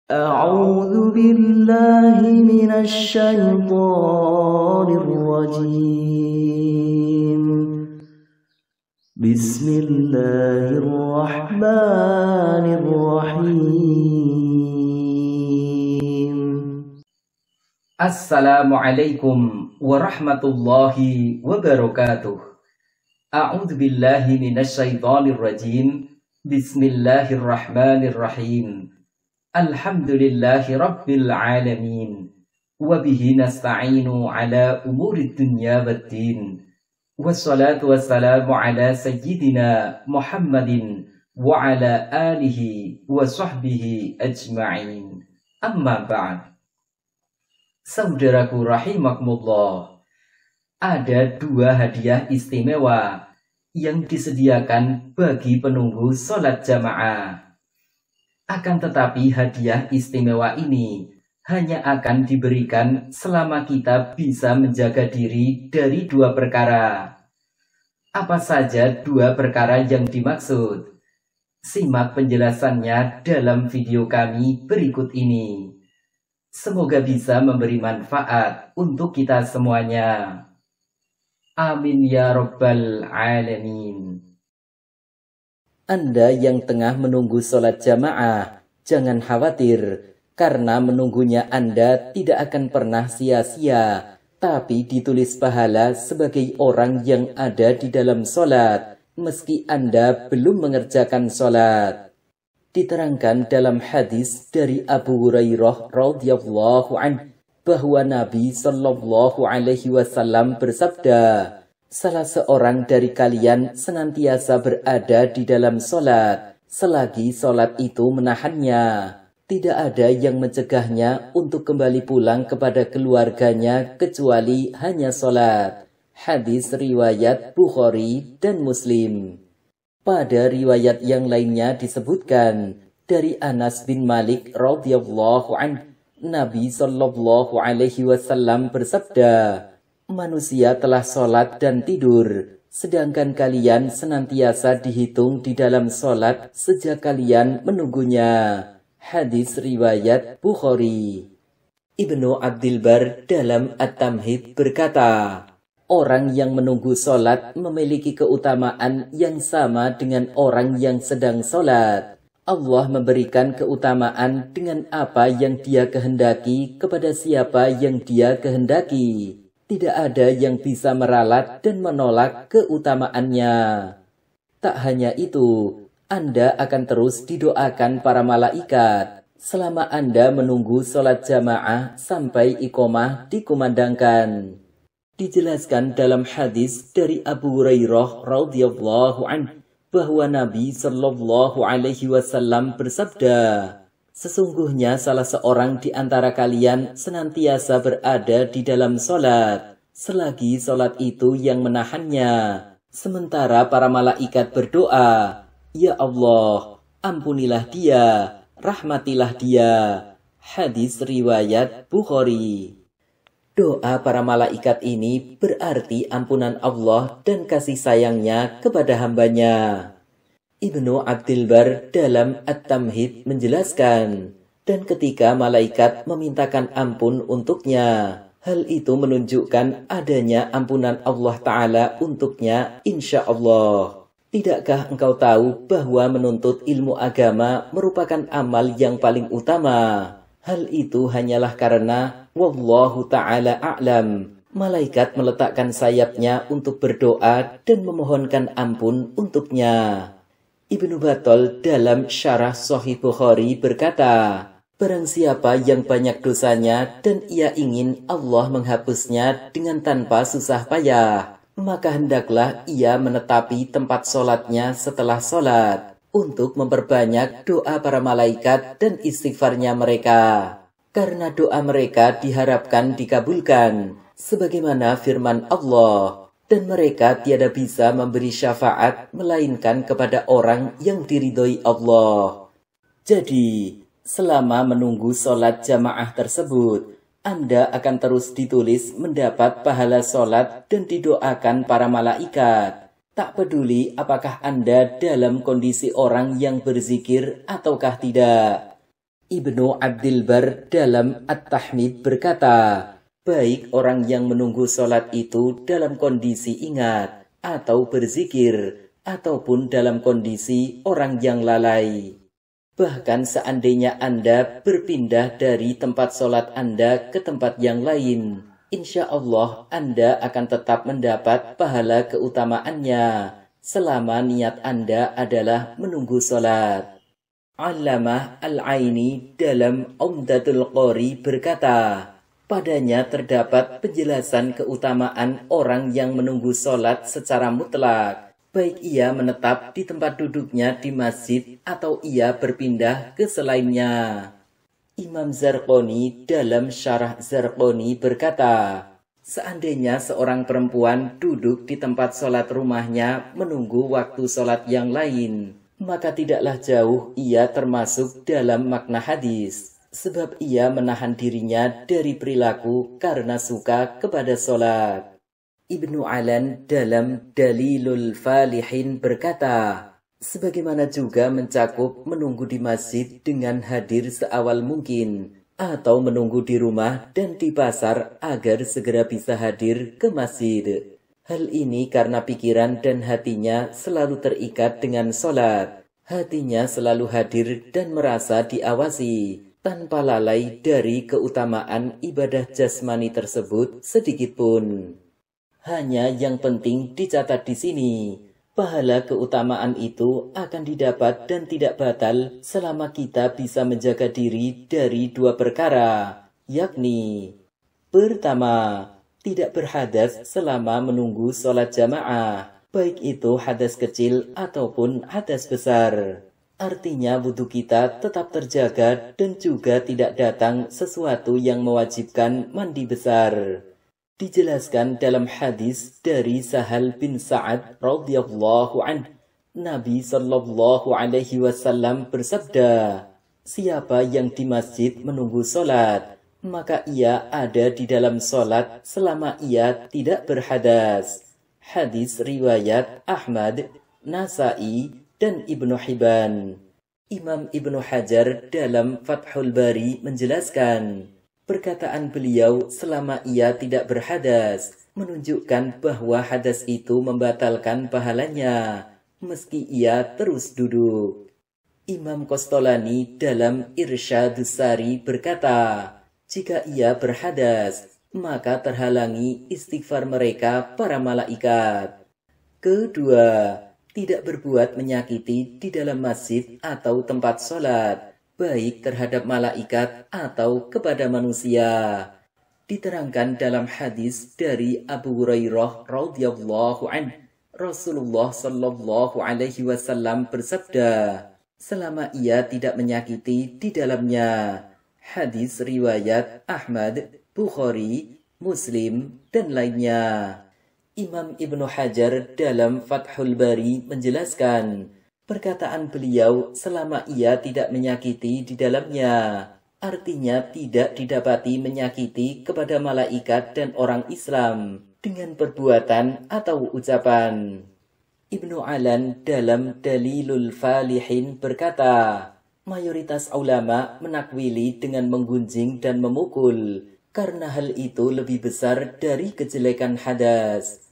أعوذ بالله من الشيطان الرجيم بسم الله الرحمن الرحيم Assalamualaikum warahmatullahi wabarakatuh. A'udzu billahi minasyaitonir rajim. Bismillahirrahmanirrahim. Alhamdulillahi rabbil alamin. Wa bihi nasta'inu ala umurid dunya waddin. Wassalatu wassalamu ala sayyidina Muhammadin wa ala alihi wa sahbihi ajma'in. Amma ba'd. Saudaraku rahimakumullah, ada dua hadiah istimewa yang disediakan bagi penunggu sholat jamaah. Akan tetapi hadiah istimewa ini hanya akan diberikan selama kita bisa menjaga diri dari dua perkara. Apa saja dua perkara yang dimaksud? Simak penjelasannya dalam video kami berikut ini. Semoga bisa memberi manfaat untuk kita semuanya. Amin ya rabbal alamin. Anda yang tengah menunggu sholat jamaah, jangan khawatir, karena menunggunya Anda tidak akan pernah sia-sia, tapi ditulis pahala sebagai orang yang ada di dalam sholat, meski Anda belum mengerjakan sholat. Diterangkan dalam hadis dari Abu Hurairah radhiyallahu anhu bahwa Nabi Shallallahu alaihi wasallam bersabda, salah seorang dari kalian senantiasa berada di dalam sholat selagi sholat itu menahannya. Tidak ada yang mencegahnya untuk kembali pulang kepada keluarganya kecuali hanya sholat. Hadis riwayat Bukhari dan Muslim. Pada riwayat yang lainnya disebutkan dari Anas bin Malik radhiyallahu anhu, Nabi Shallallahu alaihi wasallam bersabda, manusia telah sholat dan tidur, sedangkan kalian senantiasa dihitung di dalam sholat sejak kalian menunggunya. Hadis riwayat Bukhari. Ibnu Abdul Bar dalam At-Tamhid berkata, orang yang menunggu sholat memiliki keutamaan yang sama dengan orang yang sedang sholat. Allah memberikan keutamaan dengan apa yang Dia kehendaki kepada siapa yang Dia kehendaki. Tidak ada yang bisa meralat dan menolak keutamaannya. Tak hanya itu, Anda akan terus didoakan para malaikat selama Anda menunggu sholat jamaah sampai iqomah dikumandangkan. Dijelaskan dalam hadis dari Abu Hurairah radhiyallahu anhu bahwa Nabi Shallallahu alaihi wasallam bersabda, sesungguhnya salah seorang di antara kalian senantiasa berada di dalam sholat selagi sholat itu yang menahannya, sementara para malaikat berdoa, ya Allah, ampunilah dia, rahmatilah dia. Hadis riwayat Bukhari. Doa para malaikat ini berarti ampunan Allah dan kasih sayangnya kepada hambanya. Ibnu Abdul Bar dalam At-Tamhid menjelaskan, dan ketika malaikat memintakan ampun untuknya, hal itu menunjukkan adanya ampunan Allah Ta'ala untuknya insya Allah. Tidakkah engkau tahu bahwa menuntut ilmu agama merupakan amal yang paling utama? Hal itu hanyalah karena wallahu ta'ala a'lam. Malaikat meletakkan sayapnya untuk berdoa dan memohonkan ampun untuknya. Ibnu Battal dalam Syarah Sahih Bukhari berkata, barang siapa yang banyak dosanya dan ia ingin Allah menghapusnya dengan tanpa susah payah, maka hendaklah ia menetapi tempat sholatnya setelah sholat untuk memperbanyak doa para malaikat dan istighfarnya mereka. Karena doa mereka diharapkan dikabulkan, sebagaimana firman Allah, dan mereka tiada bisa memberi syafaat melainkan kepada orang yang diridhoi Allah. Jadi, selama menunggu sholat jamaah tersebut, Anda akan terus ditulis mendapat pahala sholat dan didoakan para malaikat. Tak peduli apakah Anda dalam kondisi orang yang berzikir ataukah tidak. Ibnu Abdil Bar dalam At-Tahmid berkata, baik orang yang menunggu sholat itu dalam kondisi ingat atau berzikir, ataupun dalam kondisi orang yang lalai. Bahkan seandainya Anda berpindah dari tempat sholat Anda ke tempat yang lain, insya Allah Anda akan tetap mendapat pahala keutamaannya, selama niat Anda adalah menunggu sholat. Allamah Al-Aini dalam Umdatul Qari berkata, padanya terdapat penjelasan keutamaan orang yang menunggu sholat secara mutlak, baik ia menetap di tempat duduknya di masjid atau ia berpindah ke selainnya. Imam Zarqoni dalam Syarah Zarqoni berkata, seandainya seorang perempuan duduk di tempat sholat rumahnya menunggu waktu sholat yang lain, maka tidaklah jauh ia termasuk dalam makna hadis, sebab ia menahan dirinya dari perilaku karena suka kepada sholat. Ibnu Alan dalam Dalilul Falihin berkata, sebagaimana juga mencakup menunggu di masjid dengan hadir seawal mungkin, atau menunggu di rumah dan di pasar agar segera bisa hadir ke masjid. Hal ini karena pikiran dan hatinya selalu terikat dengan sholat. Hatinya selalu hadir dan merasa diawasi, tanpa lalai dari keutamaan ibadah jasmani tersebut sedikitpun. Hanya yang penting dicatat di sini, pahala keutamaan itu akan didapat dan tidak batal selama kita bisa menjaga diri dari dua perkara, yakni pertama, tidak berhadas selama menunggu sholat jamaah, baik itu hadas kecil ataupun hadas besar. Artinya wudhu kita tetap terjaga dan juga tidak datang sesuatu yang mewajibkan mandi besar. Dijelaskan dalam hadis dari Sahal bin Sa'ad radhiyallahu anhu, Nabi sallallahu alaihi wasallam bersabda, siapa yang di masjid menunggu sholat, maka ia ada di dalam sholat selama ia tidak berhadas. Hadis riwayat Ahmad, Nasai, dan Ibnu Hibban. Imam Ibnu Hajar dalam Fathul Bari menjelaskan, perkataan beliau selama ia tidak berhadas menunjukkan bahwa hadas itu membatalkan pahalanya, meski ia terus duduk. Imam Qastolani dalam Irsyadus Sari berkata, jika ia berhadas, maka terhalangi istighfar mereka para malaikat. Kedua, tidak berbuat menyakiti di dalam masjid atau tempat sholat, baik terhadap malaikat atau kepada manusia. Diterangkan dalam hadis dari Abu Hurairah radhiyallahu anhu, Rasulullah sallallahu alaihi wasallam bersabda, selama ia tidak menyakiti di dalamnya. Hadis riwayat Ahmad, Bukhari, Muslim, dan lainnya. Imam Ibnu Hajar dalam Fathul Bari menjelaskan, perkataan beliau selama ia tidak menyakiti di dalamnya, artinya tidak didapati menyakiti kepada malaikat dan orang Islam dengan perbuatan atau ucapan. Ibnu Alan dalam Dalilul Falihin berkata, mayoritas ulama menakwili dengan menggunjing dan memukul, karena hal itu lebih besar dari kejelekan hadas.